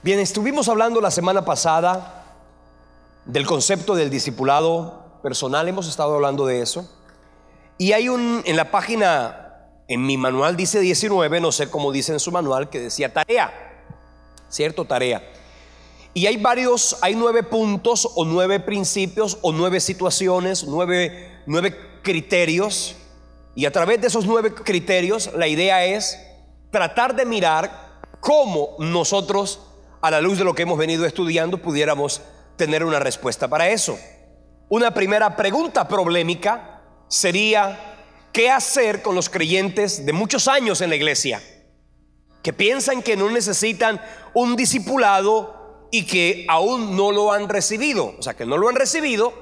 Bien, estuvimos hablando la semana pasada del concepto del discipulado personal. Hemos estado hablando de eso. Y hay en la página, en mi manual dice 19, no sé cómo dice en su manual, que decía tarea, ¿cierto? Tarea. Y hay 9 puntos o 9 principios o 9 situaciones, 9 criterios. Y a través de esos 9 criterios, la idea es tratar de mirar cómo nosotros, a la luz de lo que hemos venido estudiando, pudiéramos tener una respuesta para eso. Una primera pregunta problemática sería: ¿qué hacer con los creyentes de muchos años en la iglesia que piensan que no necesitan un discipulado y que aún no lo han recibido? O sea, que no lo han recibido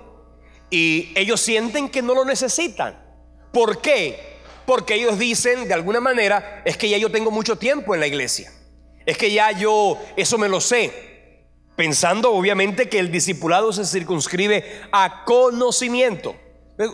y ellos sienten que no lo necesitan. ¿Por qué? Porque ellos dicen de alguna manera: es que ya yo tengo mucho tiempo en la iglesia, es que ya yo eso me lo sé, pensando obviamente que el discipulado se circunscribe a conocimiento.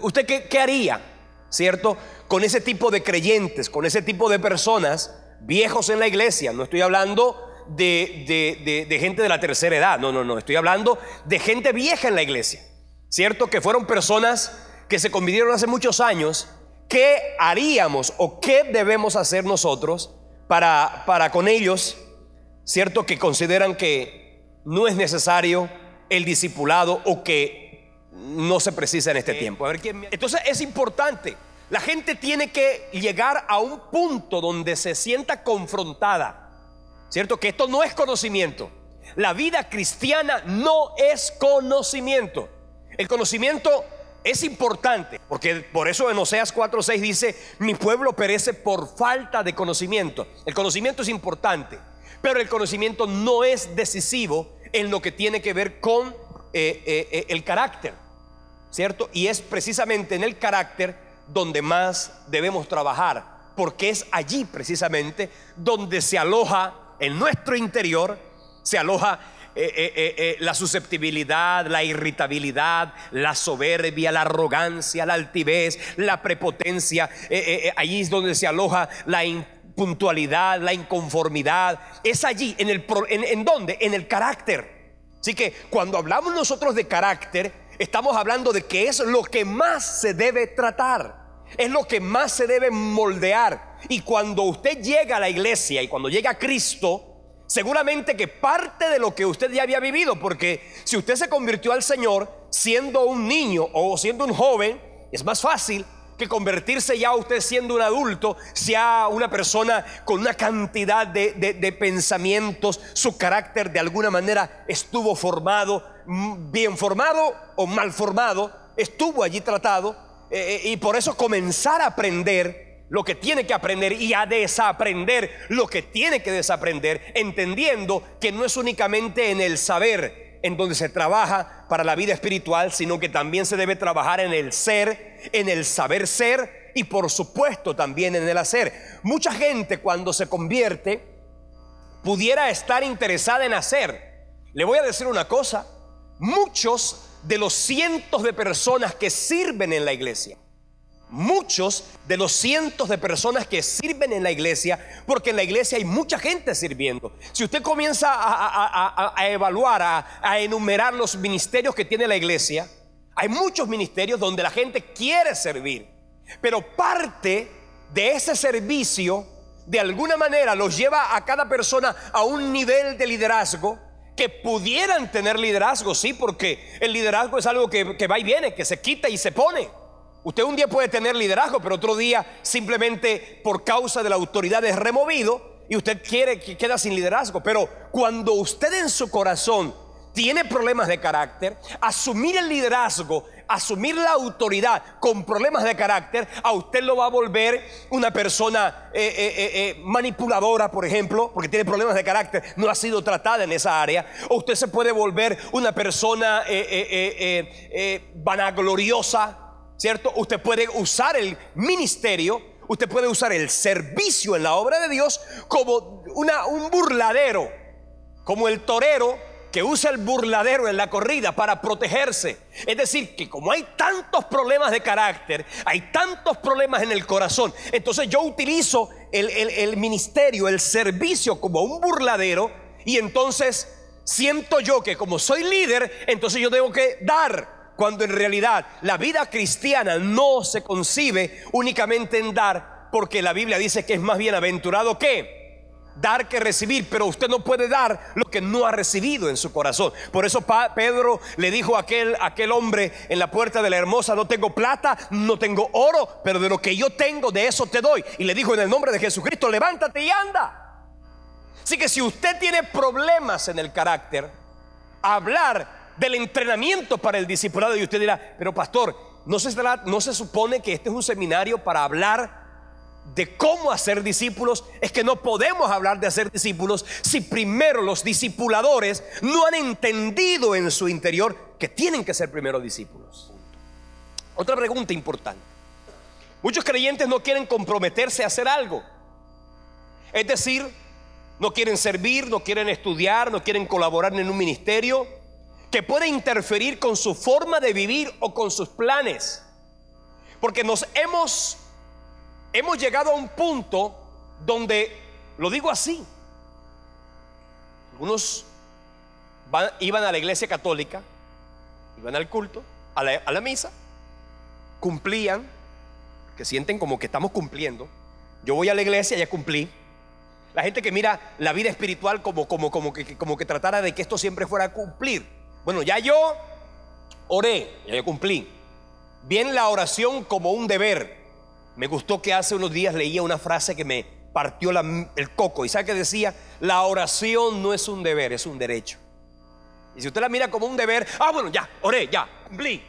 ¿Usted qué haría, cierto, con ese tipo de creyentes, con ese tipo de personas viejos en la iglesia? No estoy hablando de gente de la tercera edad, no, estoy hablando de gente vieja en la iglesia, cierto, que fueron personas que se convirtieron hace muchos años. ¿Qué haríamos o qué debemos hacer nosotros para con ellos, cierto, que consideran que no es necesario el discipulado o que no se precisa en este tiempo? Entonces es importante. La gente tiene que llegar a un punto donde se sienta confrontada, cierto, que esto no es conocimiento. La vida cristiana no es conocimiento. El conocimiento es importante, porque por eso en Oseas 4:6 dice: mi pueblo perece por falta de conocimiento. El conocimiento es importante, pero el conocimiento no es decisivo en lo que tiene que ver con el carácter, ¿cierto? Y es precisamente en el carácter donde más debemos trabajar, porque es allí precisamente donde se aloja en nuestro interior, se aloja la susceptibilidad, la irritabilidad, la soberbia, la arrogancia, la altivez, la prepotencia. Allí es donde se aloja la impuntualidad, la inconformidad. Es allí, ¿en dónde? En el carácter. Así que cuando hablamos nosotros de carácter, estamos hablando de que es lo que más se debe tratar, es lo que más se debe moldear. Y cuando usted llega a la iglesia y cuando llega a Cristo, seguramente que parte de lo que usted ya había vivido, porque si usted se convirtió al Señor siendo un niño o siendo un joven, es más fácil que convertirse ya usted siendo un adulto, sea una persona con una cantidad de pensamientos. Su carácter de alguna manera estuvo formado, bien formado o mal formado, estuvo allí tratado, y por eso comenzar a aprender lo que tiene que aprender y a desaprender lo que tiene que desaprender, entendiendo que no es únicamente en el saber en donde se trabaja para la vida espiritual, sino que también se debe trabajar en el ser, en el saber ser y por supuesto también en el hacer. Mucha gente cuando se convierte pudiera estar interesada en hacer. Le voy a decir una cosa: muchos de los cientos de personas que sirven en la iglesia, muchos de los cientos de personas que sirven en la iglesia, porque en la iglesia hay mucha gente sirviendo. Si usted comienza a evaluar, a enumerar los ministerios que tiene la iglesia, hay muchos ministerios donde la gente quiere servir, pero parte de ese servicio de alguna manera los lleva a cada persona a un nivel de liderazgo que pudieran tener liderazgo, sí, porque el liderazgo es algo que va y viene, que se quita y se pone. Usted un día puede tener liderazgo, pero otro día simplemente por causa de la autoridad es removido y usted queda sin liderazgo. Pero cuando usted en su corazón tiene problemas de carácter, asumir el liderazgo, asumir la autoridad con problemas de carácter, a usted lo va a volver una persona manipuladora, por ejemplo, porque tiene problemas de carácter, no ha sido tratada en esa área. O usted se puede volver una persona vanagloriosa, ¿cierto? Usted puede usar el ministerio, usted puede usar el servicio en la obra de Dios como un burladero, como el torero que usa el burladero en la corrida para protegerse. Es decir, que como hay tantos problemas de carácter, hay tantos problemas en el corazón, entonces yo utilizo el ministerio, el servicio como un burladero, y entonces siento yo que como soy líder, entonces yo tengo que dar, cuando en realidad la vida cristiana no se concibe únicamente en dar, porque la Biblia dice que es más bienaventurado que dar que recibir, pero usted no puede dar lo que no ha recibido en su corazón. Por eso Pedro le dijo a aquel hombre en la puerta de la Hermosa: no tengo plata, no tengo oro, pero de lo que yo tengo, de eso te doy. Y le dijo: en el nombre de Jesucristo, levántate y anda. Así que si usted tiene problemas en el carácter, hablar del entrenamiento para el discipulado, y usted dirá: pero pastor, ¿no se supone que este es un seminario para hablar de cómo hacer discípulos? Es que no podemos hablar de hacer discípulos si primero los discipuladores no han entendido en su interior que tienen que ser primero discípulos. Otra pregunta importante: muchos creyentes no quieren comprometerse a hacer algo, es decir, no quieren servir, no quieren estudiar, no quieren colaborar en un ministerio que puede interferir con su forma de vivir o con sus planes, porque hemos llegado a un punto donde, lo digo así, algunos iban a la iglesia católica, iban al culto, a la misa, cumplían, que sienten como que estamos cumpliendo. Yo voy a la iglesia, ya cumplí. La gente que mira la vida espiritual como que tratara de que esto siempre fuera a cumplir. Bueno, ya yo oré, ya yo cumplí. Bien, la oración como un deber. Me gustó que hace unos días leía una frase que me partió el coco. ¿Y sabe qué decía? La oración no es un deber, es un derecho. Y si usted la mira como un deber: bueno, ya, oré, ya, cumplí.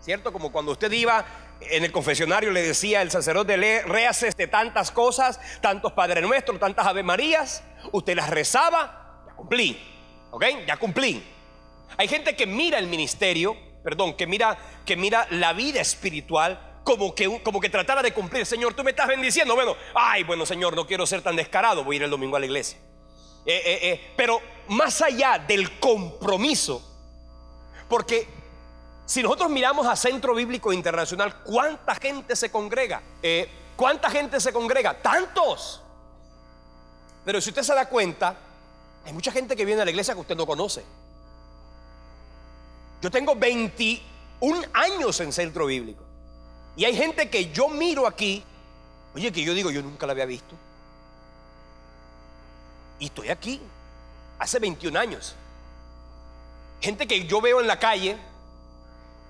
¿Cierto? Como cuando usted iba en el confesionario, le decía el sacerdote: réase de tantas cosas, tantos Padre Nuestro, tantas Ave Marías. Usted las rezaba, ya cumplí. ¿Ok? Ya cumplí. Hay gente que mira el ministerio, que mira la vida espiritual como que tratara de cumplir. Señor, tú me estás bendiciendo. Bueno, Señor, no quiero ser tan descarado, voy a ir el domingo a la iglesia. Pero más allá del compromiso, porque si nosotros miramos a Centro Bíblico Internacional, ¿cuánta gente se congrega? ¿Cuánta gente se congrega? ¡Tantos! Pero si usted se da cuenta, hay mucha gente que viene a la iglesia que usted no conoce. Yo tengo 21 años en Centro Bíblico, y hay gente que yo miro aquí, oye, que yo digo: yo nunca la había visto. Y estoy aquí hace 21 años. Gente que yo veo en la calle,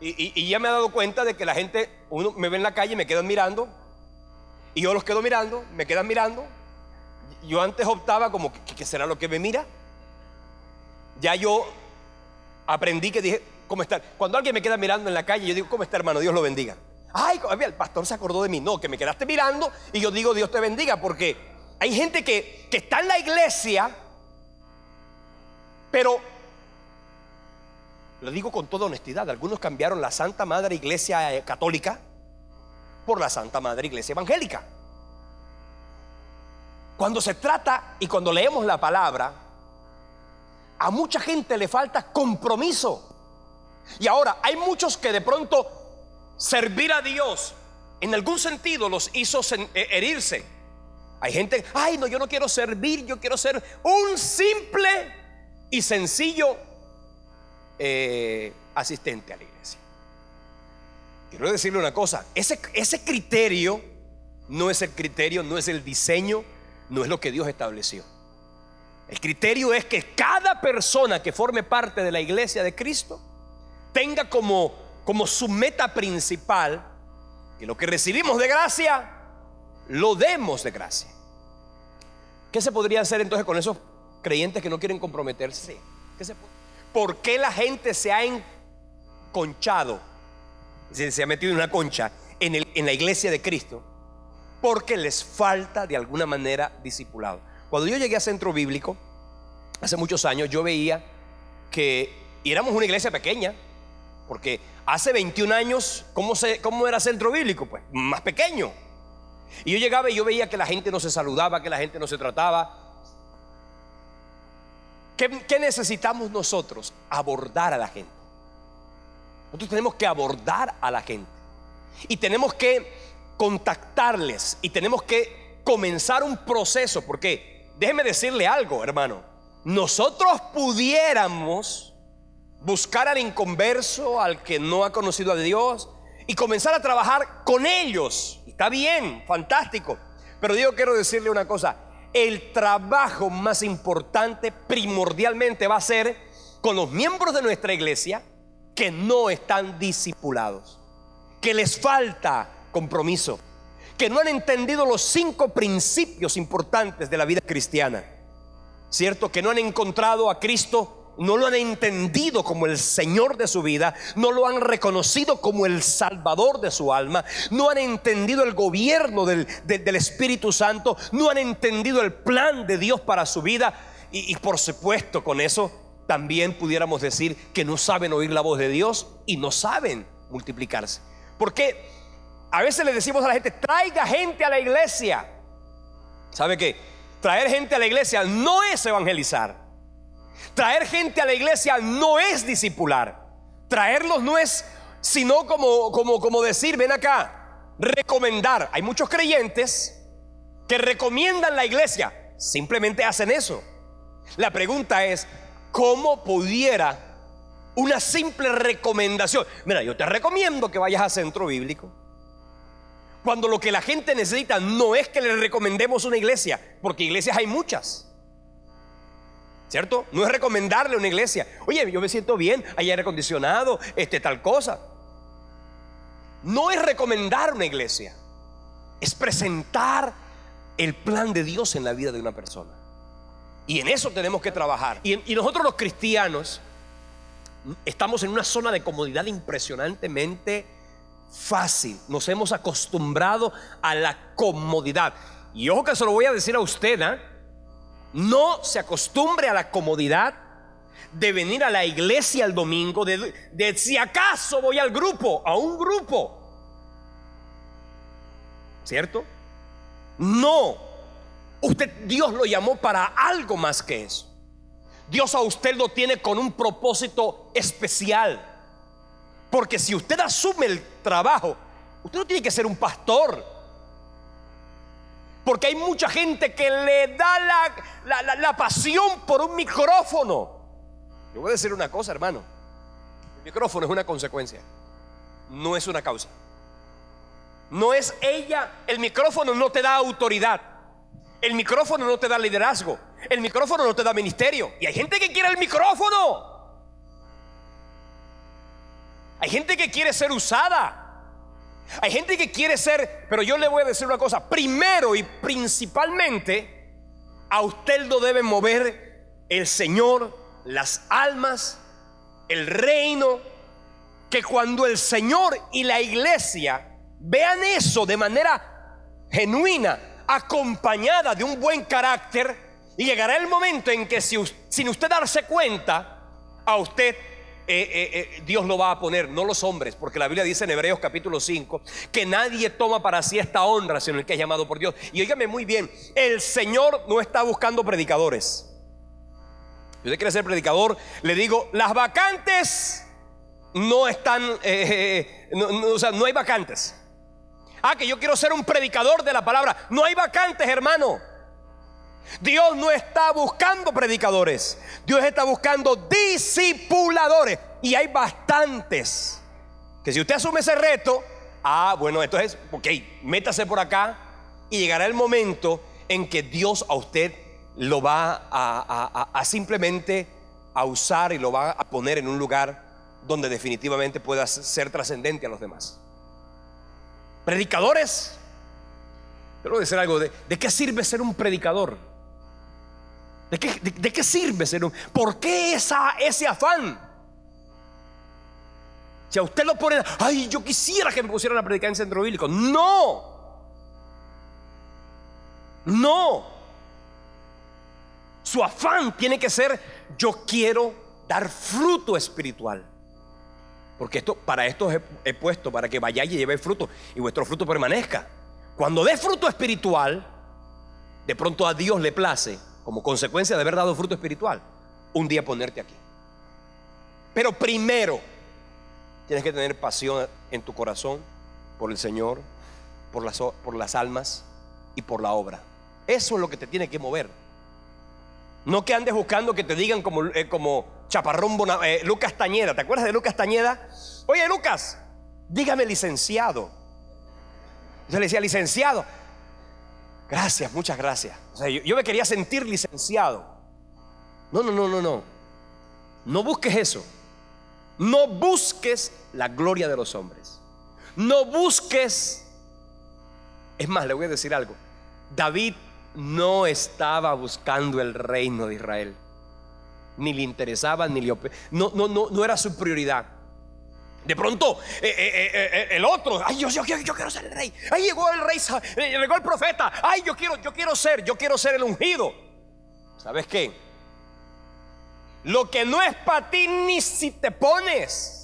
y ya me he dado cuenta de que la gente, uno me ve en la calle y me quedan mirando, y yo los quedo mirando, me quedan mirando. Yo antes optaba como: ¿qué será lo que me mira? Ya yo aprendí que dije: ¿cómo está? Cuando alguien me queda mirando en la calle, yo digo: ¿cómo está, hermano? Dios lo bendiga. Ay, el pastor se acordó de mí. No, que me quedaste mirando, y yo digo: Dios te bendiga. Porque hay gente que está en la iglesia, pero lo digo con toda honestidad, algunos cambiaron la Santa Madre Iglesia Católica por la Santa Madre Iglesia Evangélica. Cuando se trata y cuando leemos la palabra, a mucha gente le falta compromiso. Y ahora hay muchos que de pronto servir a Dios en algún sentido los hizo herirse. Hay gente: ay, no, yo no quiero servir, yo quiero ser un simple y sencillo asistente a la iglesia. Quiero decirle una cosa: ese criterio no es el criterio, no es el diseño, no es lo que Dios estableció. El criterio es que cada persona que forme parte de la iglesia de Cristo tenga como su meta principal que lo que recibimos de gracia lo demos de gracia. ¿Qué se podría hacer entonces con esos creyentes que no quieren comprometerse? ¿Por qué la gente se ha enconchado, se ha metido en una concha en la iglesia de Cristo? Porque les falta de alguna manera discipulado. Cuando yo llegué a Centro Bíblico hace muchos años, yo veía que éramos una iglesia pequeña, porque hace 21 años, ¿cómo era Centro Bíblico? Pues más pequeño. Y yo llegaba y yo veía que la gente no se saludaba, que la gente no se trataba. ¿Qué necesitamos nosotros? Abordar a la gente. Nosotros tenemos que abordar a la gente, y tenemos que contactarles, y tenemos que comenzar un proceso. Porque déjeme decirle algo, hermano: nosotros pudiéramos buscar al inconverso, al que no ha conocido a Dios, y comenzar a trabajar con ellos. Está bien, fantástico. Pero yo quiero decirle una cosa: el trabajo más importante primordialmente va a ser con los miembros de nuestra iglesia que no están discipulados, que les falta compromiso, que no han entendido los 5 principios importantes de la vida cristiana, ¿cierto? Que no han encontrado a Cristo, no lo han entendido como el Señor de su vida, no lo han reconocido como el Salvador de su alma, no han entendido el gobierno del Espíritu Santo, no han entendido el plan de Dios para su vida, y por supuesto con eso también pudiéramos decir que no saben oír la voz de Dios y no saben multiplicarse. Porque a veces le decimos a la gente: traiga gente a la iglesia. ¿Sabe qué? Traer gente a la iglesia no es evangelizar. Traer gente a la iglesia no es discipular. Traerlos no es sino como decir: ven acá, recomendar. Hay muchos creyentes que recomiendan la iglesia, simplemente hacen eso. La pregunta es: ¿cómo pudiera una simple recomendación? Mira, yo te recomiendo que vayas a Centro Bíblico, cuando lo que la gente necesita no es que le recomendemos una iglesia, porque iglesias hay muchas, ¿cierto? No es recomendarle una iglesia: oye, yo me siento bien, hay aire acondicionado, tal cosa. No es recomendar una iglesia, es presentar el plan de Dios en la vida de una persona. Y en eso tenemos que trabajar. Y nosotros los cristianos estamos en una zona de comodidad impresionantemente fácil. Nos hemos acostumbrado a la comodidad. Y ojo que se lo voy a decir a usted, ¿eh? No se acostumbre a la comodidad de venir a la iglesia el domingo, de si acaso voy al grupo, a un grupo, ¿cierto? No. Dios lo llamó para algo más que eso. Dios a usted lo tiene con un propósito especial. Porque si usted asume el trabajo, usted no tiene que ser un pastor. Porque hay mucha gente que le da la pasión por un micrófono. Yo voy a decir una cosa, hermano: el micrófono es una consecuencia, no es una causa. No es ella. El micrófono no te da autoridad, el micrófono no te da liderazgo, el micrófono no te da ministerio. Y hay gente que quiere el micrófono, hay gente que quiere ser usada, hay gente que quiere ser. Pero yo le voy a decir una cosa: primero y principalmente, a usted lo debe mover el Señor, las almas, el reino. Que cuando el Señor y la iglesia vean eso de manera genuina, acompañada de un buen carácter, y llegará el momento en que sin usted darse cuenta, a usted Dios lo va a poner, no los hombres, porque la Biblia dice en Hebreos capítulo 5 que nadie toma para sí esta honra sino el que es llamado por Dios. Y óigame muy bien: el Señor no está buscando predicadores. Si usted quiere ser predicador, le digo, las vacantes no están, o sea, no hay vacantes. Que yo quiero ser un predicador de la palabra. No hay vacantes, hermano. Dios no está buscando predicadores, Dios está buscando discipuladores. Y hay bastantes que si usted asume ese reto, bueno, entonces, ok, métase por acá, y llegará el momento en que Dios a usted lo va a simplemente a usar, y lo va a poner en un lugar donde definitivamente pueda ser trascendente a los demás. Predicadores. Quiero decir algo: ¿de qué sirve ser un predicador? ¿De qué sirve ser un? ¿Por qué ese afán? Si a usted lo ponen: ay, yo quisiera que me pusieran a predicar en Centro Bíblico. No. Su afán tiene que ser: yo quiero dar fruto espiritual. Porque para esto he puesto, para que vayáis y llevéis fruto, y vuestro fruto permanezca. Cuando dé fruto espiritual, de pronto a Dios le place, como consecuencia de haber dado fruto espiritual, un día ponerte aquí. Pero primero tienes que tener pasión en tu corazón por el Señor, por las almas y por la obra. Eso es lo que te tiene que mover. No que andes buscando que te digan como Chaparrón Lucas Tañeda. ¿Te acuerdas de Lucas Tañeda? Oye, Lucas, dígame licenciado. Yo le decía, licenciado. Gracias, muchas gracias. O sea, yo me quería sentir licenciado. No. No busques eso. No busques la gloria de los hombres. No busques. Es más, le voy a decir algo. David no estaba buscando el reino de Israel. Ni le interesaba, no era su prioridad. De pronto el otro, ay, yo quiero ser el rey. Ahí llegó el rey, llegó el profeta. Ay, yo quiero ser el ungido. ¿Sabes qué? Lo que no es para ti, ni si te pones.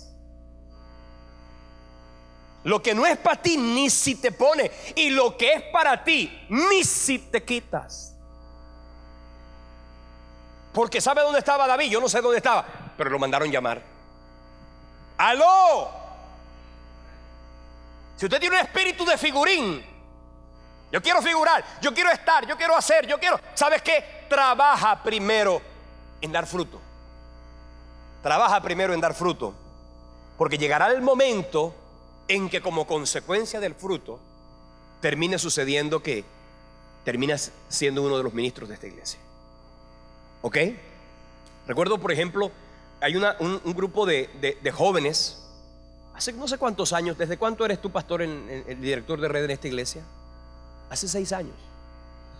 Lo que no es para ti, ni si te pones. Y lo que es para ti, ni si te quitas. Porque ¿sabe dónde estaba David? Yo no sé dónde estaba, pero lo mandaron llamar. ¡Aló! Si usted tiene un espíritu de figurín, yo quiero figurar, yo quiero estar, yo quiero hacer, ¿sabes qué? Trabaja primero en dar fruto. Trabaja primero en dar fruto. Porque llegará el momento en que, como consecuencia del fruto, termine sucediendo que terminas siendo uno de los ministros de esta iglesia. ¿Ok? Recuerdo, por ejemplo, hay un grupo de jóvenes. Hace no sé cuántos años. ¿Desde cuánto eres tú pastor, el director de red en esta iglesia? Hace 6 años.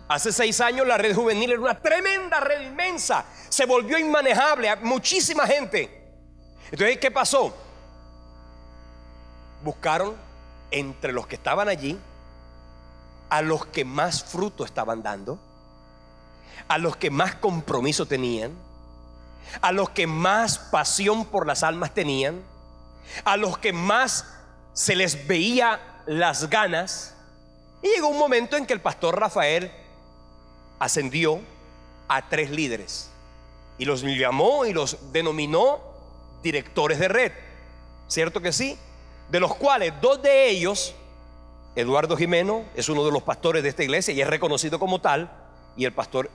Hace 6 años la red juvenil era una tremenda red inmensa. Se volvió inmanejable. Muchísima gente. Entonces, ¿qué pasó? Buscaron entre los que estaban allí a los que más fruto estaban dando, a los que más compromiso tenían, a los que más pasión por las almas tenían, a los que más se les veía las ganas. Y llegó un momento en que el pastor Rafael ascendió a 3 líderes y los llamó y los denominó directores de red. ¿Cierto que sí? De los cuales 2 de ellos, Eduardo Jimeno es uno de los pastores de esta iglesia y es reconocido como tal, y el pastor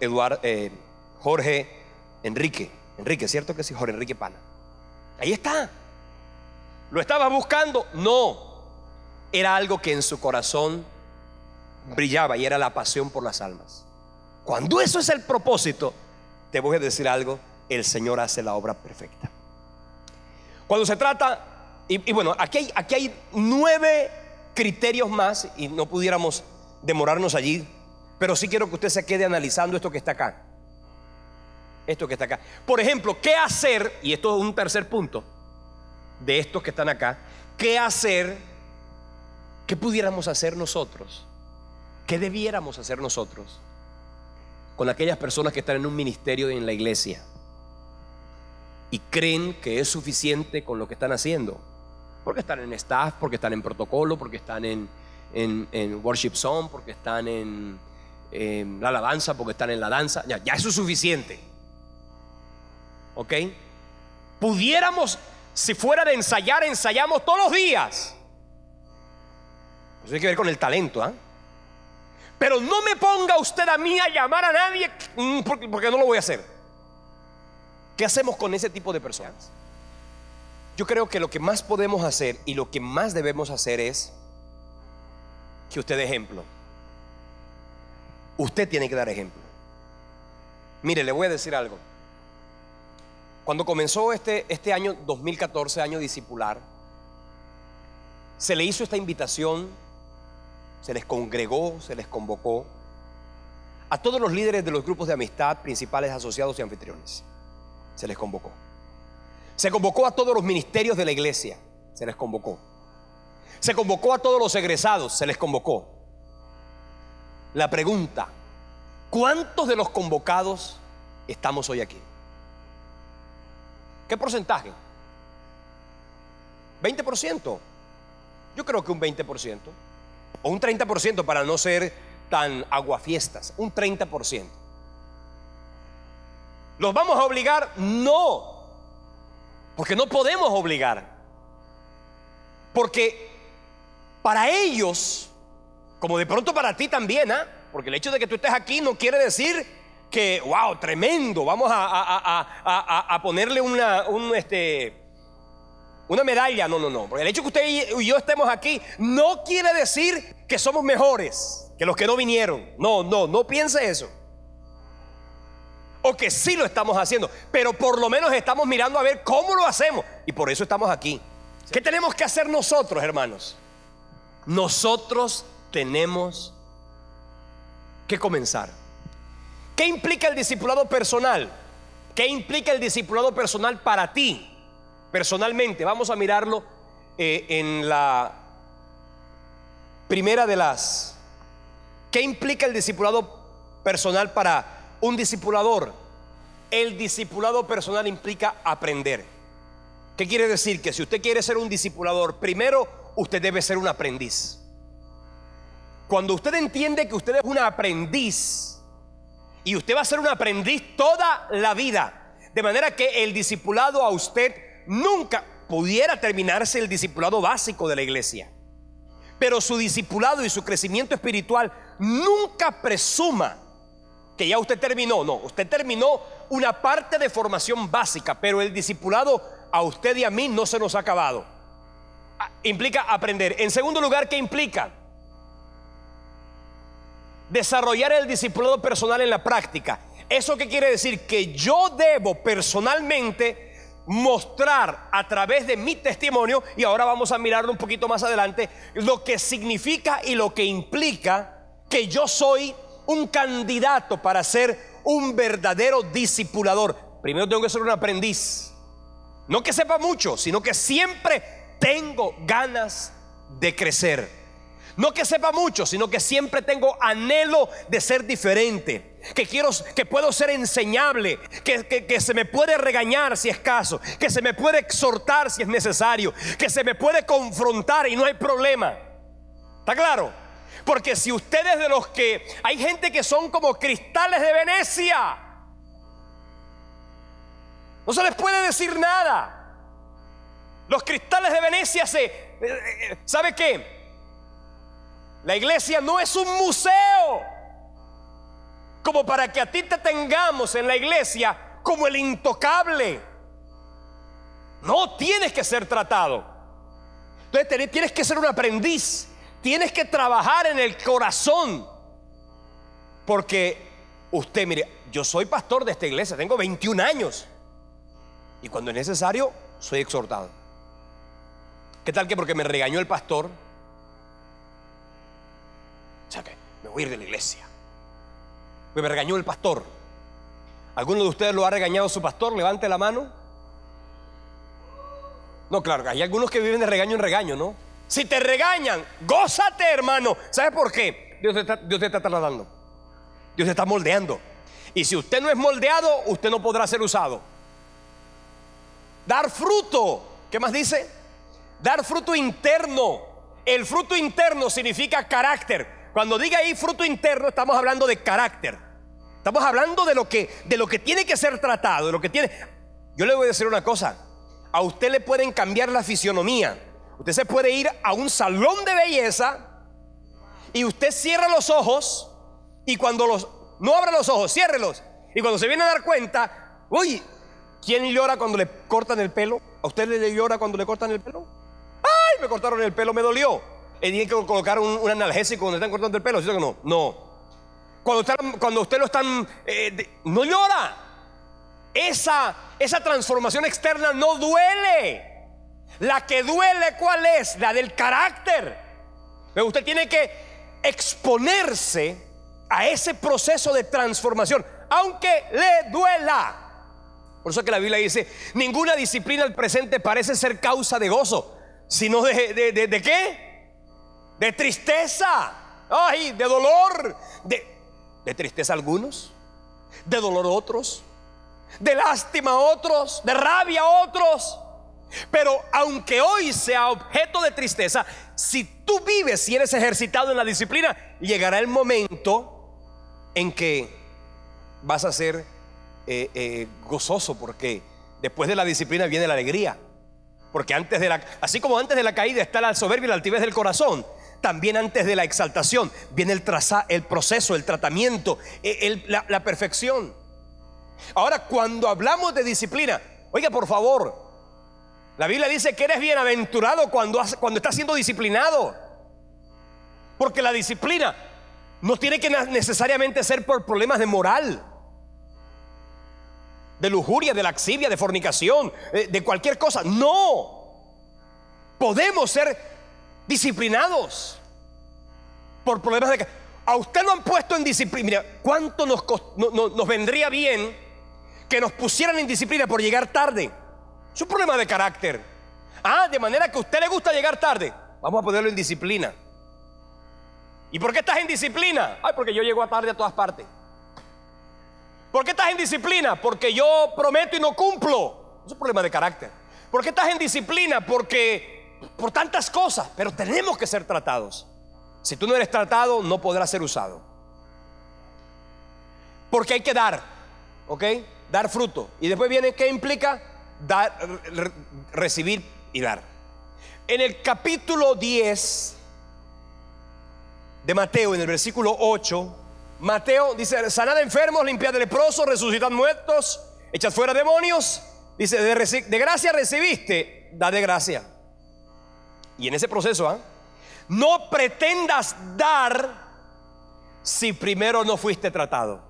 Jorge Enrique, ¿cierto que sí? Jorge Enrique Pana. Ahí está. ¿Lo estaba buscando? No. Era algo que en su corazón brillaba y era la pasión por las almas. Cuando eso es el propósito, te voy a decir algo, el Señor hace la obra perfecta. Cuando se trata, y bueno, aquí hay 9 criterios más y no pudiéramos demorarnos allí, pero sí quiero que usted se quede analizando esto que está acá. Esto que está acá. Por ejemplo, ¿qué hacer? Y esto es un tercer punto de estos que están acá. ¿Qué hacer? ¿Qué pudiéramos hacer nosotros? ¿Qué debiéramos hacer nosotros con aquellas personas que están en un ministerio en la iglesia y creen que es suficiente con lo que están haciendo? Porque están en staff, porque están en protocolo, porque están en worship song, porque están en la alabanza, porque están en la danza. Ya eso es suficiente. ¿Ok? Pudiéramos, si fuera de ensayar, ensayamos todos los días. Eso tiene que ver con el talento, ¿eh? Pero no me ponga usted a mí a llamar a nadie, porque no lo voy a hacer. ¿Qué hacemos con ese tipo de personas? Yo creo que lo que más podemos hacer y lo que más debemos hacer es que usted dé ejemplo. Usted tiene que dar ejemplo. Mire, le voy a decir algo. Cuando comenzó este año 2014, año discipular, se le hizo esta invitación, se les congregó, se les convocó a todos los líderes de los grupos de amistad, principales asociados y anfitriones. Se les convocó. Se convocó a todos los ministerios de la iglesia. Se les convocó. Se convocó a todos los egresados. Se les convocó. La pregunta: ¿cuántos de los convocados estamos hoy aquí? ¿Qué porcentaje? ¿20%? Yo creo que un 20%. O un 30% para no ser tan aguafiestas. Un 30%. ¿Los vamos a obligar? No. Porque no podemos obligar. Porque para ellos, como de pronto para ti también, porque el hecho de que tú estés aquí no quiere decir que, wow, tremendo, vamos a ponerle una medalla. No. Porque el hecho que usted y yo estemos aquí no quiere decir que somos mejores que los que no vinieron. No piense eso. O que sí lo estamos haciendo, pero por lo menos estamos mirando a ver cómo lo hacemos. Y por eso estamos aquí. ¿Qué tenemos que hacer nosotros, hermanos? Nosotros tenemos que comenzar. ¿Qué implica el discipulado personal? ¿Qué implica el discipulado personal para ti? Personalmente, vamos a mirarlo en la primera de las. ¿Qué implica el discipulado personal para un discipulador? El discipulado personal implica aprender. ¿Qué quiere decir? Que si usted quiere ser un discipulador, primero usted debe ser un aprendiz. Cuando usted entiende que usted es un aprendiz y usted va a ser un aprendiz toda la vida, de manera que el discipulado a usted nunca pudiera terminarse el discipulado básico de la iglesia, pero su discipulado y su crecimiento espiritual nunca presuma que ya usted terminó. No, usted terminó una parte de formación básica, pero el discipulado a usted y a mí no se nos ha acabado. Implica aprender. En segundo lugar, ¿qué implica? Desarrollar el discipulado personal en la práctica. ¿Eso qué quiere decir? Que yo debo personalmente mostrar a través de mi testimonio, y ahora vamos a mirarlo un poquito más adelante, lo que significa y lo que implica que yo soy un candidato para ser un verdadero discipulador. Primero tengo que ser un aprendiz. No que sepa mucho, sino que siempre tengo ganas de crecer. No que sepa mucho, sino que siempre tengo anhelo de ser diferente, que puedo ser enseñable, que se me puede regañar si es caso, que se me puede exhortar si es necesario, que se me puede confrontar y no hay problema. ¿Está claro? Porque si ustedes de los que hay gente que son como cristales de Venecia, no se les puede decir nada. Los cristales de Venecia ¿sabe qué? La iglesia no es un museo como para que a ti te tengamos en la iglesia como el intocable. No, tienes que ser tratado. Entonces tienes que ser un aprendiz. Tienes que trabajar en el corazón. Porque usted, mire, yo soy pastor de esta iglesia, tengo 21 años. Y cuando es necesario, soy exhortado. ¿Qué tal que porque me regañó el pastor? O sea que me voy a ir de la iglesia. Me regañó el pastor. ¿Alguno de ustedes lo ha regañado su pastor? Levante la mano. No, claro, hay algunos que viven de regaño en regaño, ¿no? Si te regañan, gózate, hermano. ¿Sabe por qué? Dios te está trasladando. Dios te está moldeando. Y si usted no es moldeado, usted no podrá ser usado. Dar fruto. ¿Qué más dice? Dar fruto interno. El fruto interno significa carácter. Cuando diga ahí fruto interno, estamos hablando de carácter. Estamos hablando de lo que tiene que ser tratado, de lo que tiene. Yo le voy a decir una cosa. A usted le pueden cambiar la fisionomía. Usted se puede ir a un salón de belleza y usted cierra los ojos, y cuando no abra los ojos, ciérrelos, y cuando se viene a dar cuenta, uy, ¿quién llora cuando le cortan el pelo? ¿A usted le llora cuando le cortan el pelo? ¡Ay, me cortaron el pelo, me dolió! Y tiene que colocar un analgésico cuando le están cortando el pelo. ¿Sí o no? No. Cuando usted lo están no llora. Esa transformación externa no duele. La que duele, ¿cuál es? La del carácter. Pero usted tiene que exponerse a ese proceso de transformación, aunque le duela. Por eso que la Biblia dice: ninguna disciplina al presente parece ser causa de gozo, sino ¿de qué? De tristeza. Ay, de dolor. De tristeza algunos, de dolor otros, de lástima otros, de rabia otros. Pero aunque hoy sea objeto de tristeza, si tú vives y eres ejercitado en la disciplina, llegará el momento en que vas a ser gozoso, porque después de la disciplina viene la alegría. Porque así como antes de la caída está la soberbia y la altivez del corazón, también antes de la exaltación viene el proceso, el tratamiento, la perfección. Ahora, cuando hablamos de disciplina, oiga, por favor, la Biblia dice que eres bienaventurado cuando estás siendo disciplinado, porque la disciplina no tiene que necesariamente ser por problemas de moral, de lujuria, de laxivia, de fornicación, de cualquier cosa. No, podemos ser disciplinados por problemas de... A usted lo han puesto en disciplina. Mira, ¿cuánto nos vendría bien que nos pusieran en disciplina por llegar tarde? Es un problema de carácter. De manera que a usted le gusta llegar tarde, vamos a ponerlo en disciplina. ¿Y por qué estás en disciplina? Porque yo llego tarde a todas partes. ¿Por qué estás en disciplina? Porque yo prometo y no cumplo. Es un problema de carácter. ¿Por qué estás en disciplina? Porque por tantas cosas. Pero tenemos que ser tratados. Si tú no eres tratado, no podrás ser usado. Porque hay que dar, ¿ok? Dar fruto. Y después viene, ¿qué implica? Dar, recibir y dar. En el capítulo 10 de Mateo, en el versículo 8, Mateo dice: sanad enfermos, limpiad leprosos, resucitad muertos, echad fuera demonios. Dice: de gracia recibiste, da de gracia. Y en ese proceso, no pretendas dar si primero no fuiste tratado.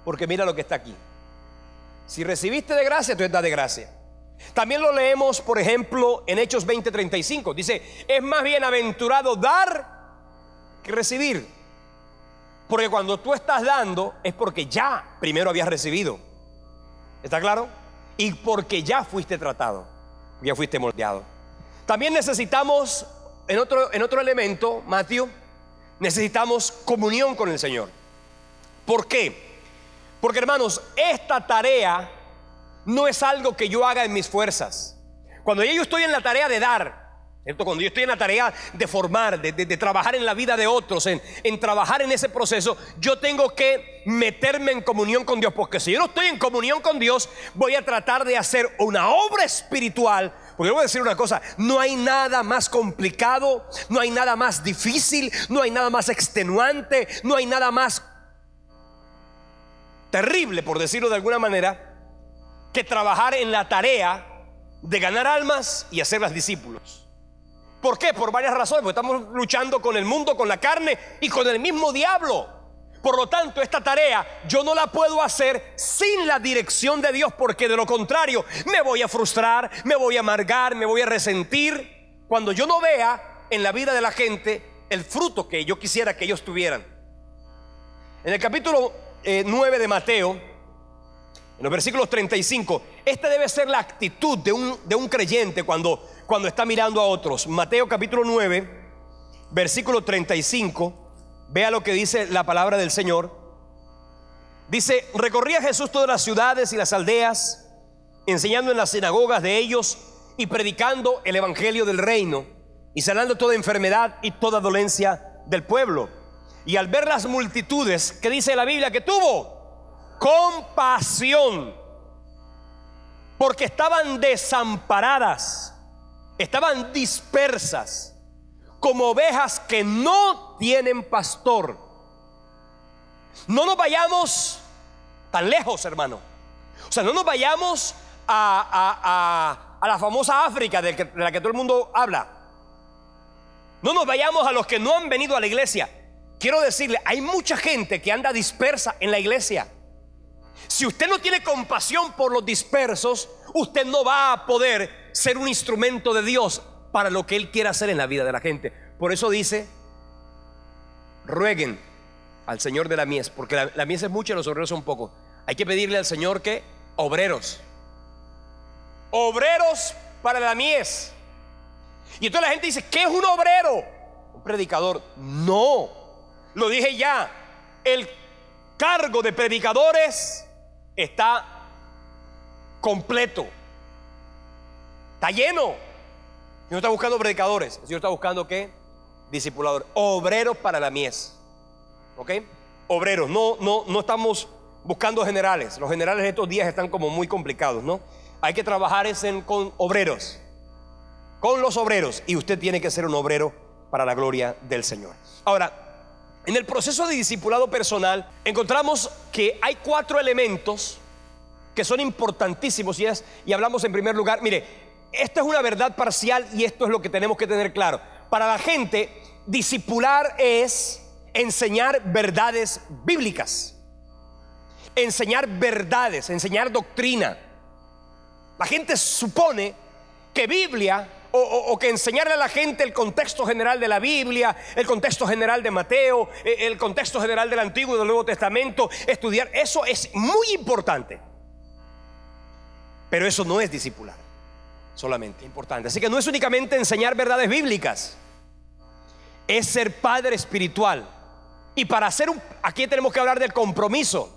Porque mira lo que está aquí. Si recibiste de gracia, entonces da de gracia. También lo leemos, por ejemplo, en Hechos 20:35. Dice: es más bienaventurado dar que recibir. Porque cuando tú estás dando es porque ya primero habías recibido. ¿Está claro? Y porque ya fuiste tratado, ya fuiste moldeado. También necesitamos, en otro elemento, Mateo, necesitamos comunión con el Señor. ¿Por qué? Porque, hermanos, esta tarea no es algo que yo haga en mis fuerzas. Cuando yo estoy en la tarea de dar, ¿cierto? Cuando yo estoy en la tarea de formar, de trabajar en la vida de otros, en trabajar en ese proceso, yo tengo que meterme en comunión con Dios. Porque si yo no estoy en comunión con Dios, voy a tratar de hacer una obra espiritual. Porque yo voy a decir una cosa: no hay nada más complicado, no hay nada más difícil, no hay nada más extenuante, no hay nada más terrible, por decirlo de alguna manera, que trabajar en la tarea de ganar almas y hacerlas discípulos. ¿Por qué? Por varias razones. Porque estamos luchando con el mundo, con la carne y con el mismo diablo. Por lo tanto, esta tarea yo no la puedo hacer sin la dirección de Dios, porque de lo contrario me voy a frustrar, me voy a amargar, me voy a resentir cuando yo no vea en la vida de la gente el fruto que yo quisiera que ellos tuvieran. En el capítulo 9 de Mateo, en los versículos 35, esta debe ser la actitud de un creyente cuando está mirando a otros. Mateo capítulo 9, versículo 35. Vea lo que dice la palabra del Señor. Dice: recorría Jesús todas las ciudades y las aldeas, enseñando en las sinagogas de ellos y predicando el evangelio del reino, y sanando toda enfermedad y toda dolencia del pueblo. Y al ver las multitudes, ¿qué dice la Biblia? Que tuvo compasión, porque estaban desamparadas, estaban dispersas, como ovejas que no tienen pastor. No nos vayamos tan lejos, hermano. O sea, no nos vayamos a la famosa África de la que todo el mundo habla. No nos vayamos a los que no han venido a la iglesia. Quiero decirle, hay mucha gente que anda dispersa en la iglesia. Si usted no tiene compasión por los dispersos, usted no va a poder ser un instrumento de Dios para lo que Él quiere hacer en la vida de la gente. Por eso dice: rueguen al Señor de la mies, porque la mies es mucha y los obreros son pocos. Hay que pedirle al Señor que obreros para la mies. Y entonces la gente dice: ¿qué es un obrero? Un predicador. No, lo dije ya, el cargo de predicadores está completo, está lleno. El Señor está buscando predicadores. El Señor está buscando ¿qué? Discipuladores, obreros para la mies. ¿Ok? Obreros, no estamos buscando generales. Los generales de estos días están como muy complicados, ¿no? Hay que trabajar con obreros, con los obreros. Y usted tiene que ser un obrero para la gloria del Señor. Ahora, en el proceso de discipulado personal encontramos que hay 4 elementos que son importantísimos y hablamos en primer lugar. Mire, esto es una verdad parcial y esto es lo que tenemos que tener claro. Para la gente, discipular es enseñar verdades bíblicas, enseñar verdades, enseñar doctrina. La gente supone que Biblia o que enseñarle a la gente el contexto general de la Biblia, el contexto general de Mateo, el contexto general del Antiguo y del Nuevo Testamento, estudiar, eso es muy importante. Pero eso no es discipular, solamente importante. Así que no es únicamente enseñar verdades bíblicas, es ser padre espiritual. Y para hacer aquí tenemos que hablar del compromiso.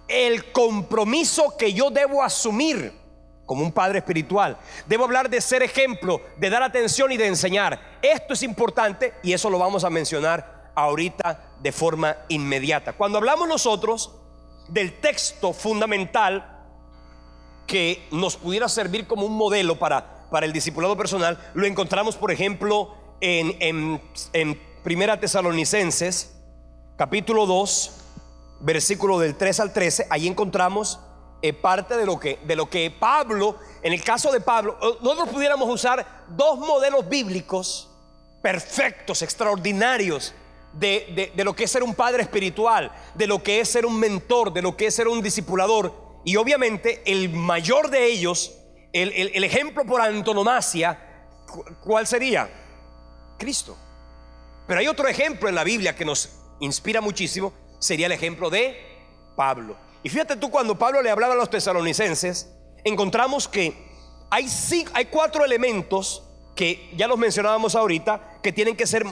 El compromiso que yo debo asumir como un padre espiritual. Debo hablar de ser ejemplo, de dar atención y de enseñar. Esto es importante y eso lo vamos a mencionar ahorita de forma inmediata. Cuando hablamos nosotros del texto fundamental que nos pudiera servir como un modelo para el discipulado personal, lo encontramos, por ejemplo, en Primera Tesalonicenses, capítulo 2, versículo del 3 al 13. Ahí encontramos parte de lo que Pablo, en el caso de Pablo, nosotros pudiéramos usar 2 modelos bíblicos perfectos, extraordinarios, de lo que es ser un padre espiritual, de lo que es ser un mentor, de lo que es ser un discipulador. Y obviamente el mayor de ellos, el ejemplo por antonomasia, ¿cuál sería? Cristo. Pero hay otro ejemplo en la Biblia que nos inspira muchísimo, sería el ejemplo de Pablo. Y fíjate tú, cuando Pablo le hablaba a los tesalonicenses, encontramos que hay 4 elementos que ya los mencionábamos ahorita, que tienen que ser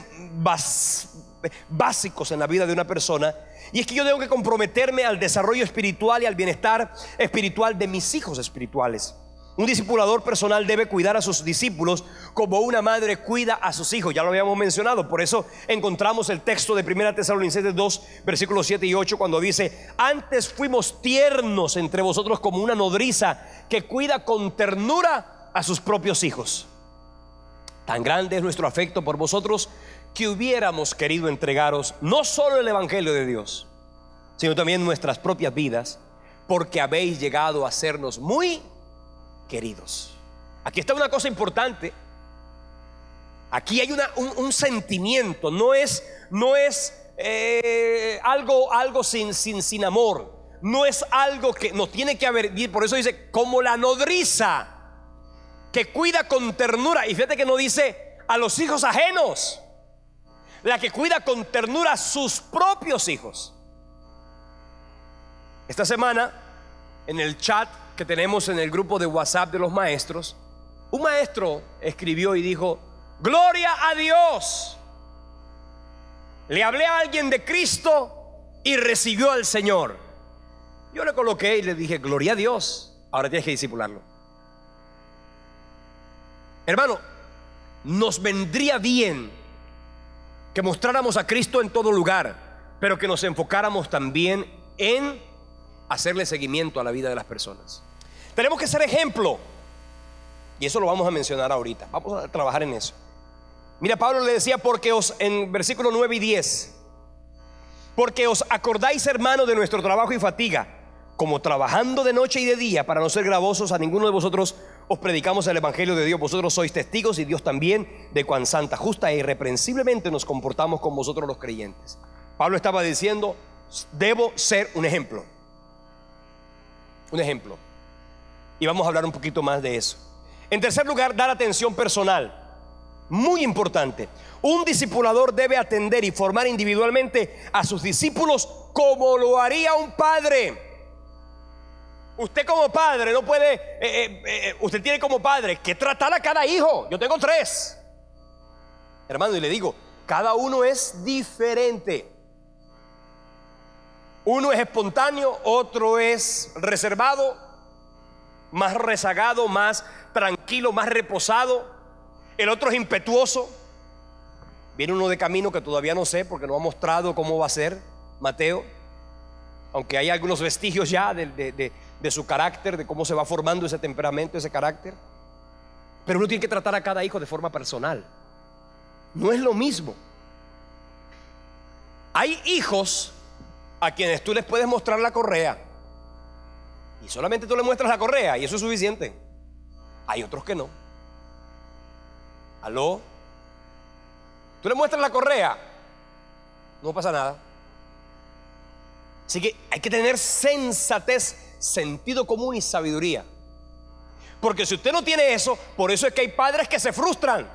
básicos en la vida de una persona. Y es que yo tengo que comprometerme al desarrollo espiritual y al bienestar espiritual de mis hijos espirituales. Un discipulador personal debe cuidar a sus discípulos como una madre cuida a sus hijos. Ya lo habíamos mencionado. Por eso encontramos el texto de 1 Tesalonicenses 2, versículos 7 y 8, cuando dice: antes fuimos tiernos entre vosotros como una nodriza que cuida con ternura a sus propios hijos. Tan grande es nuestro afecto por vosotros que hubiéramos querido entregaros no solo el evangelio de Dios, sino también nuestras propias vidas, porque habéis llegado a sernos muy queridos. Aquí está una cosa importante. Aquí hay un sentimiento. No es algo sin amor. No es algo que nos tiene que haber. Por eso dice como la nodriza que cuida con ternura. Y fíjate que no dice a los hijos ajenos, la que cuida con ternura a sus propios hijos. Esta semana, en el chat que tenemos en el grupo de WhatsApp de los maestros, un maestro escribió y dijo: gloria a Dios, le hablé a alguien de Cristo y recibió al Señor. Yo le coloqué y le dije: gloria a Dios, ahora tienes que discipularlo. Hermano, nos vendría bien que mostráramos a Cristo en todo lugar, pero que nos enfocáramos también en hacerle seguimiento a la vida de las personas. Tenemos que ser ejemplo, y eso lo vamos a mencionar ahorita. Vamos a trabajar en eso. Mira, Pablo le decía: porque en versículos 9 y 10, porque os acordáis, hermanos, de nuestro trabajo y fatiga, como trabajando de noche y de día, para no ser gravosos a ninguno de vosotros, os predicamos el evangelio de Dios. Vosotros sois testigos, y Dios también, de cuán santa, justa e irreprensiblemente nos comportamos con vosotros los creyentes. Pablo estaba diciendo: debo ser un ejemplo. Un ejemplo. Y vamos a hablar un poquito más de eso. En tercer lugar, dar atención personal. Muy importante. Un discipulador debe atender y formar individualmente a sus discípulos como lo haría un padre. Usted como padre no puede, usted tiene como padre que tratar a cada hijo. Yo tengo 3, hermano, y le digo, cada uno es diferente. Uno es espontáneo, otro es reservado, más rezagado, más tranquilo, más reposado. El otro es impetuoso. Viene uno de camino que todavía no sé, porque no ha mostrado cómo va a ser Mateo, aunque hay algunos vestigios ya de su carácter, de cómo se va formando ese temperamento, ese carácter. Pero uno tiene que tratar a cada hijo de forma personal. No es lo mismo. Hay hijos a quienes tú les puedes mostrar la correa y solamente tú le muestras la correa y eso es suficiente. Hay otros que no. ¿Aló? Tú le muestras la correa, no pasa nada. Así que hay que tener sensatez, sentido común y sabiduría. Porque si usted no tiene eso, por eso es que hay padres que se frustran,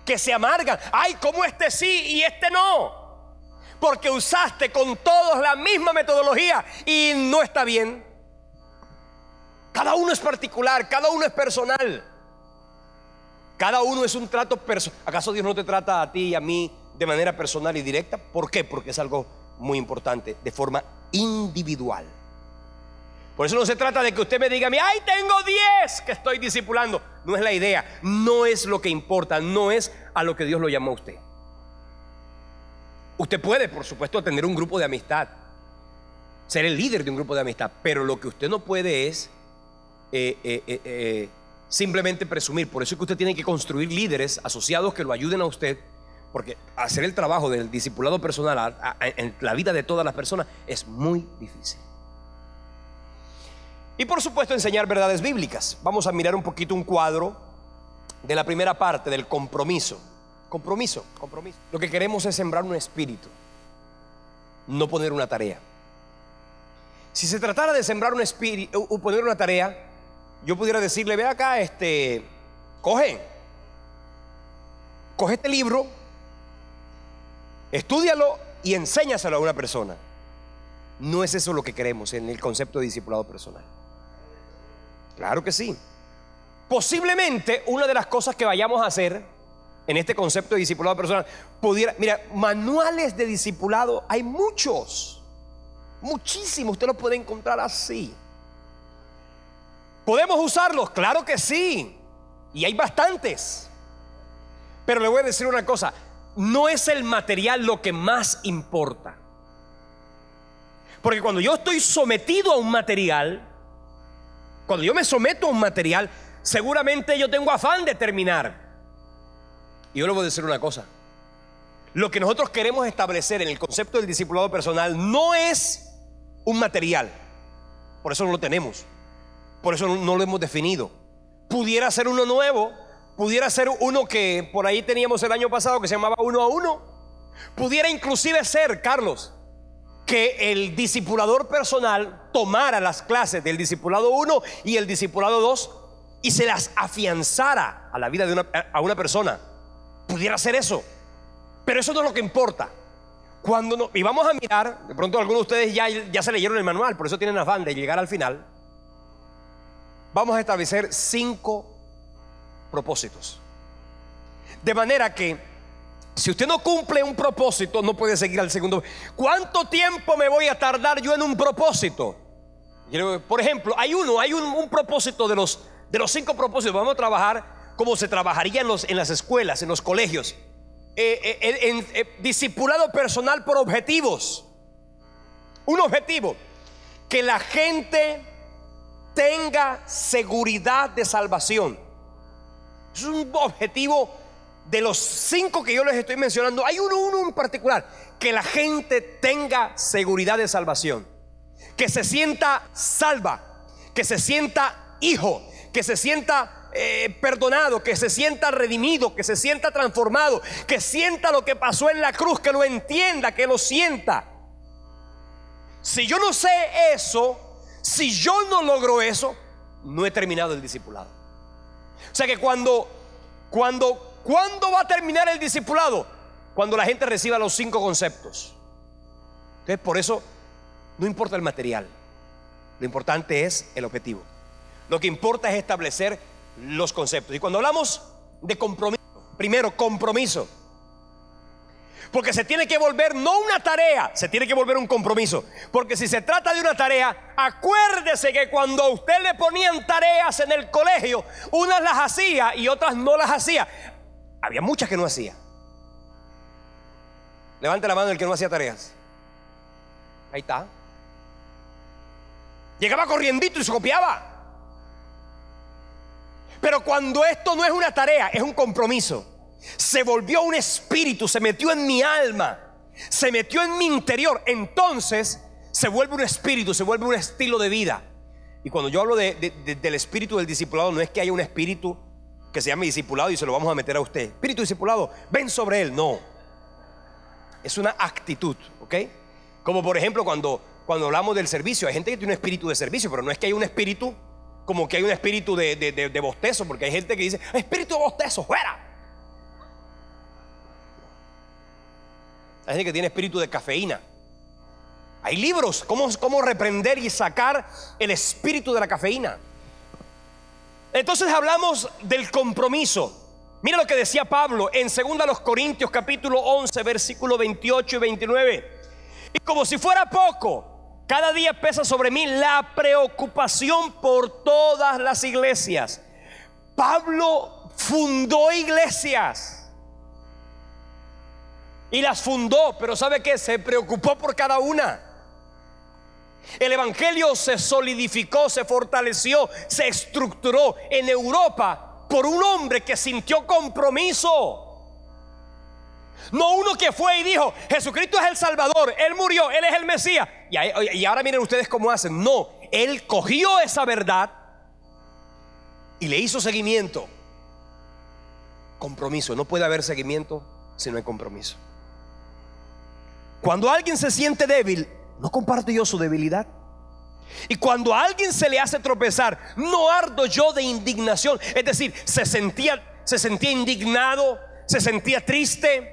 que se amargan. Ay, ¿cómo este sí y este no? Porque usaste con todos la misma metodología y no está bien. Cada uno es particular, cada uno es personal. Cada uno es un trato personal. ¿Acaso Dios no te trata a ti y a mí de manera personal y directa? ¿Por qué? Porque es algo muy importante, de forma individual. Por eso no se trata de que usted me diga a mí, ay, tengo 10 que estoy discipulando. No es la idea, no es lo que importa, no es a lo que Dios lo llamó a usted. Usted puede, por supuesto, tener un grupo de amistad, ser el líder de un grupo de amistad, pero lo que usted no puede es simplemente presumir. Por eso es que usted tiene que construir líderes asociados que lo ayuden a usted, porque hacer el trabajo del discipulado personal en la vida de todas las personas es muy difícil. Y por supuesto enseñar verdades bíblicas. Vamos a mirar un poquito un cuadro de la primera parte del compromiso. Compromiso. Lo que queremos es sembrar un espíritu, no poner una tarea. Si se tratara de sembrar un espíritu o poner una tarea, yo pudiera decirle, ve acá, coge este libro, estúdialo y enséñaselo a una persona. No es eso lo que queremos en el concepto de discipulado personal. Claro que sí. Posiblemente una de las cosas que vayamos a hacer en este concepto de discipulado personal mira, manuales de discipulado hay muchos, muchísimos, usted los puede encontrar así. ¿Podemos usarlos? Claro que sí, y hay bastantes. Pero le voy a decir una cosa, no es el material lo que más importa. Porque cuando yo estoy sometido a un material, cuando yo me someto a un material, seguramente yo tengo afán de terminar. Y yo le voy a decir una cosa, lo que nosotros queremos establecer en el concepto del discipulado personal no es un material. Por eso no lo tenemos, por eso no lo hemos definido. Pudiera ser uno nuevo, pudiera ser uno que por ahí teníamos el año pasado que se llamaba 1 a 1. Pudiera inclusive ser, Carlos, que el discipulador personal tomara las clases del discipulado 1 y el discipulado 2 y se las afianzara a la vida de una persona. Pudiera ser eso, pero eso no es lo que importa. Y vamos a mirar, de pronto algunos de ustedes ya se leyeron el manual, por eso tienen afán de llegar al final. Vamos a establecer 5 propósitos, de manera que si usted no cumple un propósito, no puede seguir al segundo. ¿Cuánto tiempo me voy a tardar yo en un propósito? Por ejemplo, hay un propósito de los 5 propósitos. Vamos a trabajar como se trabajaría en las escuelas, en los colegios, discipulado personal por objetivos. Un objetivo: que la gente tenga seguridad de salvación. Es un objetivo. De los 5 que yo les estoy mencionando, hay uno en particular: que la gente tenga seguridad de salvación, que se sienta salva, que se sienta hijo, que se sienta perdonado, que se sienta redimido, que se sienta transformado, que sienta lo que pasó en la cruz, que lo entienda, que lo sienta. Si yo no sé eso, si yo no logro eso, no he terminado el discipulado. O sea que ¿cuándo va a terminar el discipulado? Cuando la gente reciba los 5 conceptos. Entonces, por eso no importa el material, lo importante es el objetivo. Lo que importa es establecer los conceptos. Y cuando hablamos de compromiso, primero, compromiso, porque se tiene que volver no una tarea, se tiene que volver un compromiso. Porque si se trata de una tarea, acuérdese que cuando a usted le ponían tareas en el colegio, unas las hacía y otras no las hacía. Había muchas que no hacía. Levante la mano el que no hacía tareas. Ahí está. Llegaba corriendito y se copiaba. Pero cuando esto no es una tarea, es un compromiso. se volvió un espíritu, se metió en mi alma, se metió en mi interior, entonces se vuelve un espíritu, se vuelve un estilo de vida. Y cuando yo hablo del espíritu del discipulado, no es que haya un espíritu que se llame discipulado y se lo vamos a meter a usted. Espíritu discipulado, ven sobre él. No, es una actitud, ¿ok? Como por ejemplo cuando hablamos del servicio, hay gente que tiene un espíritu de servicio, pero no es que hay un espíritu como que hay un espíritu de bostezo, porque hay gente que dice, espíritu de bostezo, fuera. Hay gente que tiene espíritu de cafeína. Hay libros, cómo reprender y sacar el espíritu de la cafeína. Entonces hablamos del compromiso. Mira lo que decía Pablo en 2 Corintios capítulo 11 versículo 28 y 29. Y como si fuera poco, cada día pesa sobre mí la preocupación por todas las iglesias. Pablo fundó iglesias y las fundó, pero ¿sabe qué? Se preocupó por cada una. El evangelio se solidificó, se fortaleció, se estructuró en Europa por un hombre que sintió compromiso. No uno que fue y dijo, Jesucristo es el Salvador, Él murió, Él es el Mesías. Y ahora miren ustedes cómo hacen. No, Él cogió esa verdad y le hizo seguimiento. Compromiso. No puede haber seguimiento si no hay compromiso. Cuando alguien se siente débil, no comparto yo su debilidad. Y cuando a alguien se le hace tropezar, no ardo yo de indignación. Es decir, se sentía indignado, se sentía triste.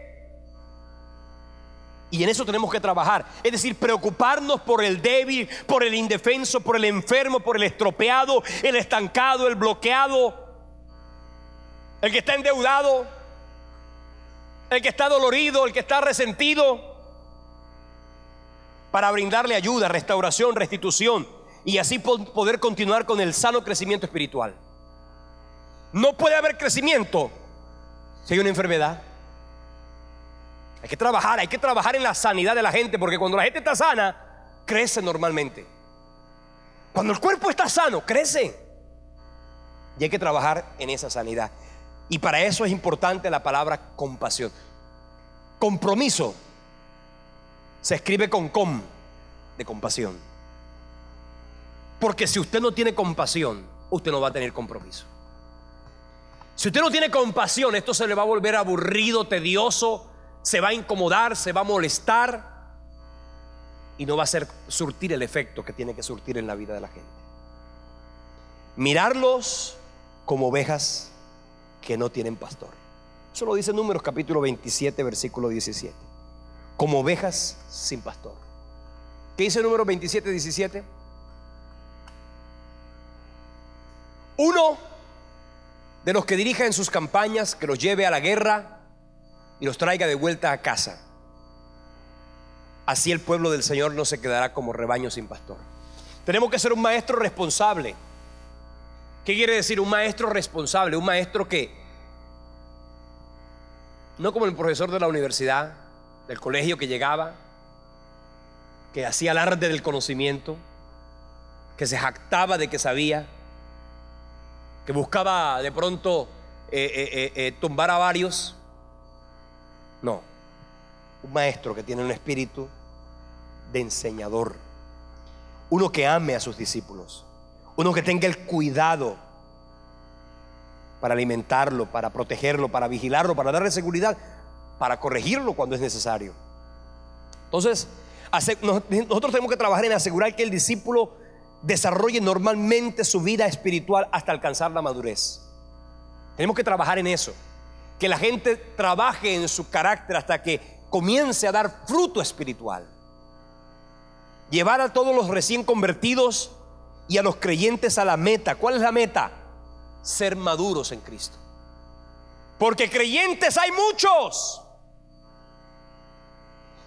Y en eso tenemos que trabajar. Es decir, preocuparnos por el débil, por el indefenso, por el enfermo, por el estropeado, el estancado, el bloqueado, el que está endeudado, el que está dolorido, el que está resentido, para brindarle ayuda, restauración, restitución, y así poder continuar con el sano crecimiento espiritual. No puede haber crecimiento si hay una enfermedad. Hay que trabajar en la sanidad de la gente, porque cuando la gente está sana, crece normalmente. Cuando el cuerpo está sano, crece. Y hay que trabajar en esa sanidad. Y para eso es importante la palabra compasión. Compromiso se escribe con de compasión. Porque si usted no tiene compasión, usted no va a tener compromiso. Si usted no tiene compasión, esto se le va a volver aburrido, tedioso, se va a incomodar, se va a molestar y no va a surtir el efecto que tiene que surtir en la vida de la gente. Mirarlos como ovejas que no tienen pastor. Eso lo dice Números capítulo 27 versículo 17. Como ovejas sin pastor. ¿Qué dice Números 27, 17? Uno de los que dirija en sus campañas, que los lleve a la guerra y los traiga de vuelta a casa. Así el pueblo del Señor no se quedará como rebaño sin pastor. Tenemos que ser un maestro responsable. ¿Qué quiere decir un maestro responsable? Un maestro que, no como el profesor de la universidad, del colegio, que llegaba, que hacía alarde del conocimiento, que se jactaba de que sabía, que buscaba de pronto tumbar a varios. No, un maestro que tiene un espíritu de enseñador, uno que ame a sus discípulos, uno que tenga el cuidado para alimentarlo, para protegerlo, para vigilarlo, para darle seguridad, para corregirlo cuando es necesario. Entonces, nosotros tenemos que trabajar en asegurar que el discípulo desarrolle normalmente su vida espiritual hasta alcanzar la madurez. Tenemos que trabajar en eso. Que la gente trabaje en su carácter hasta que comience a dar fruto espiritual. Llevar a todos los recién convertidos y a los creyentes a la meta. ¿Cuál es la meta? Ser maduros en Cristo. Porque creyentes hay muchos,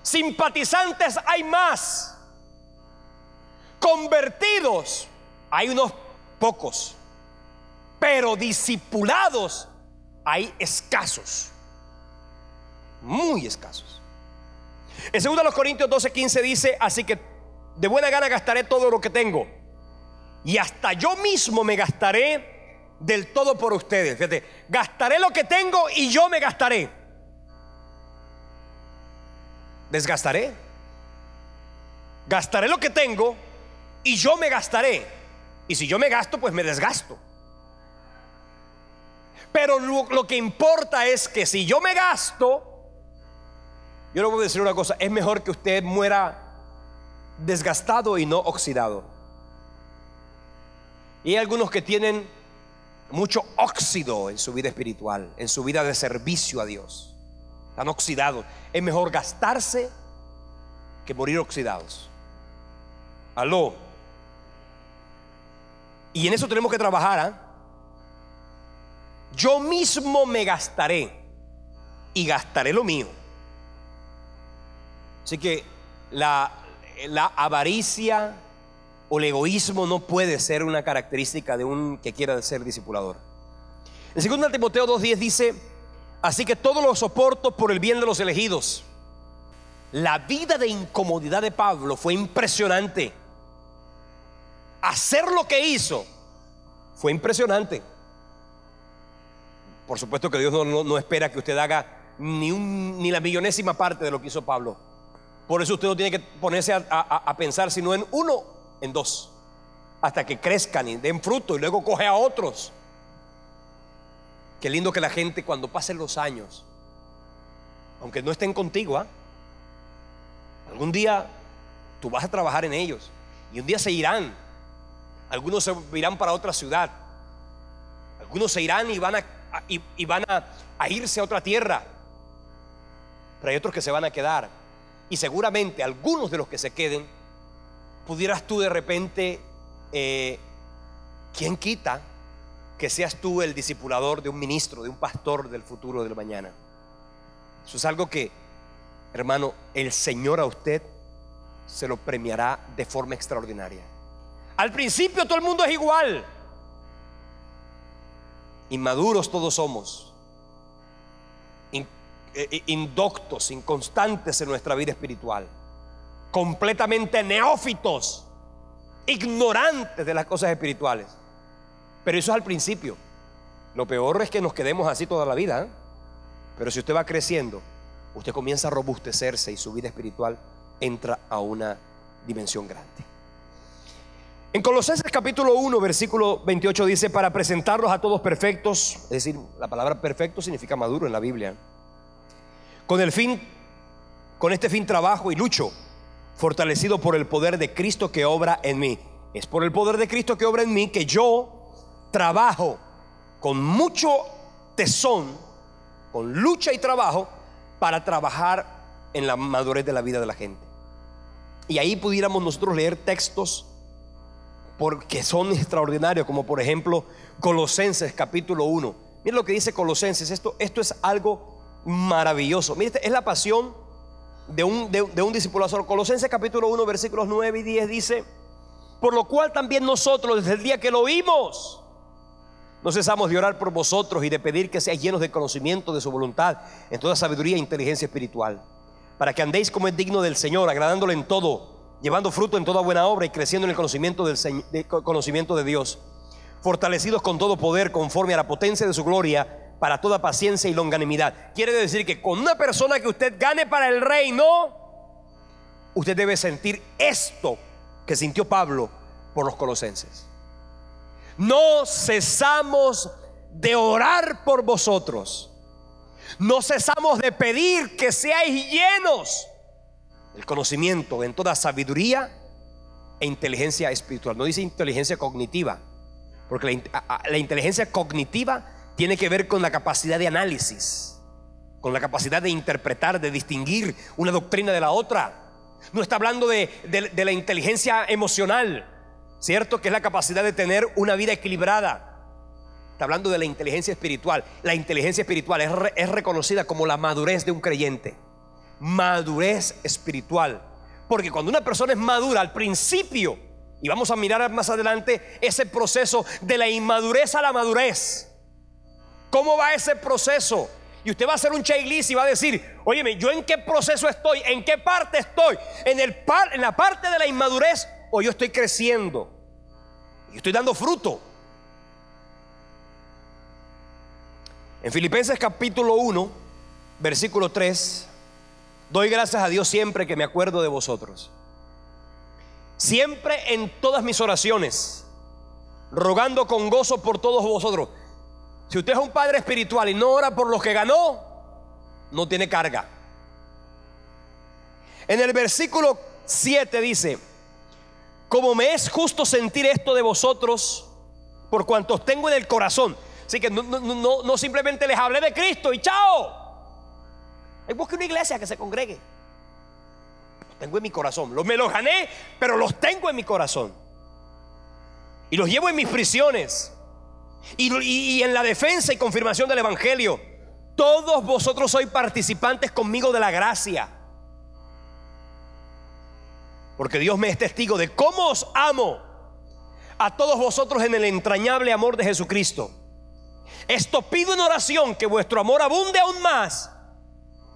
simpatizantes hay más, convertidos hay unos pocos, pero discipulados hay escasos, muy escasos. En 2 Corintios 12:15 dice: así que de buena gana gastaré todo lo que tengo, y hasta yo mismo me gastaré del todo por ustedes. Fíjate, gastaré lo que tengo y yo me gastaré. Desgastaré. Gastaré lo que tengo y yo me gastaré. Y si yo me gasto, pues me desgasto. Pero lo que importa es que si yo me gasto, yo le voy a decir una cosa: es mejor que usted muera desgastado y no oxidado. Y hay algunos que tienen mucho óxido en su vida espiritual, en su vida de servicio a Dios. Están oxidados. Es mejor gastarse que morir oxidados. Aló. Y en eso tenemos que trabajar, ¿eh? Yo mismo me gastaré y gastaré lo mío. Así que la avaricia o el egoísmo no puede ser una característica de un que quiera ser discipulador. En 2 Timoteo 2:10 dice: así que todo lo soporto por el bien de los elegidos. La vida de incomodidad de Pablo fue impresionante. Hacer lo que hizo fue impresionante. Por supuesto que Dios no espera que usted haga ni la millonésima parte de lo que hizo Pablo. Por eso usted no tiene que ponerse a pensar sino en uno, en dos, hasta que crezcan y den fruto y luego coge a otros. Qué lindo que la gente, cuando pasen los años, aunque no estén contigo, algún día tú vas a trabajar en ellos y un día se irán. Algunos se irán para otra ciudad, algunos se irán y van a irse a otra tierra, pero hay otros que se van a quedar. Y seguramente algunos de los que se queden, pudieras tú de repente, ¿quién quita que seas tú el discipulador de un ministro, de un pastor del futuro del mañana? Eso es algo que, hermano, el Señor a usted se lo premiará de forma extraordinaria. Al principio todo el mundo es igual. Inmaduros todos somos, indoctos, inconstantes en nuestra vida espiritual, completamente neófitos, ignorantes de las cosas espirituales. Pero eso es al principio. Lo peor es que nos quedemos así toda la vida, ¿eh? Pero si usted va creciendo, usted comienza a robustecerse y su vida espiritual entra a una dimensión grande. En Colosenses capítulo 1 versículo 28 dice: para presentarlos a todos perfectos. Es decir, la palabra perfecto significa maduro en la Biblia. Con este fin trabajo y lucho, fortalecido por el poder de Cristo que obra en mí. Es por el poder de Cristo que obra en mí que yo trabajo con mucho tesón, con lucha y trabajo, para trabajar en la madurez de la vida de la gente. Y ahí pudiéramos nosotros leer textos porque son extraordinarios, como por ejemplo Colosenses capítulo 1. Miren lo que dice Colosenses. Esto es algo maravilloso. Miren, es la pasión de un discipulador. Colosenses capítulo 1 versículos 9 y 10 dice: por lo cual también nosotros, desde el día que lo oímos, no cesamos de orar por vosotros y de pedir que seáis llenos de conocimiento de su voluntad, en toda sabiduría e inteligencia espiritual, para que andéis como es digno del Señor, agradándole en todo, llevando fruto en toda buena obra y creciendo en el conocimiento de Dios, fortalecidos con todo poder conforme a la potencia de su gloria, para toda paciencia y longanimidad. Quiere decir que con una persona que usted gane para el reino, usted debe sentir esto que sintió Pablo por los colosenses: no cesamos de orar por vosotros, no cesamos de pedir que seáis llenos el conocimiento en toda sabiduría e inteligencia espiritual. No dice inteligencia cognitiva, porque la inteligencia cognitiva tiene que ver con la capacidad de análisis, con la capacidad de interpretar, de distinguir una doctrina de la otra. No está hablando de la inteligencia emocional, ¿cierto? Que es la capacidad de tener una vida equilibrada. Está hablando de la inteligencia espiritual. La inteligencia espiritual es reconocida como la madurez de un creyente. Madurez espiritual. Porque cuando una persona es madura al principio, y vamos a mirar más adelante ese proceso de la inmadurez a la madurez, ¿cómo va ese proceso? Y usted va a hacer un checklist y va a decir: óyeme, ¿yo en qué proceso estoy? ¿En qué parte estoy? ¿En la parte de la inmadurez o yo estoy creciendo? Yo estoy dando fruto. En Filipenses capítulo 1, versículo 3, doy gracias a Dios siempre que me acuerdo de vosotros, siempre en todas mis oraciones, rogando con gozo por todos vosotros. Si usted es un padre espiritual y no ora por los que ganó, no tiene carga. En el versículo 7 dice: como me es justo sentir esto de vosotros, por cuanto os tengo en el corazón. Así que no simplemente les hablé de Cristo y chao. Busque una iglesia que se congregue. Los tengo en mi corazón. Me los gané, pero los tengo en mi corazón. Y los llevo en mis prisiones. Y en la defensa y confirmación del evangelio. Todos vosotros sois participantes conmigo de la gracia. Porque Dios me es testigo de cómo os amo a todos vosotros en el entrañable amor de Jesucristo. Esto pido en oración, que vuestro amor abunde aún más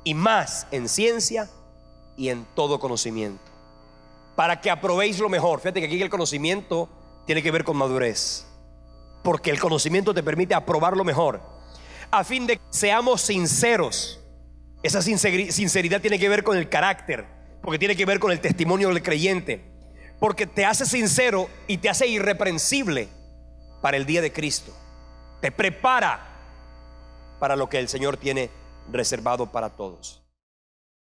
y más en ciencia y en todo conocimiento, para que aprobéis lo mejor. Fíjate que aquí el conocimiento tiene que ver con madurez, porque el conocimiento te permite aprobar lo mejor, a fin de que seamos sinceros. Esa sinceridad tiene que ver con el carácter, porque tiene que ver con el testimonio del creyente, porque te hace sincero y te hace irreprensible para el día de Cristo. Te prepara para lo que el Señor tiene reservado para todos.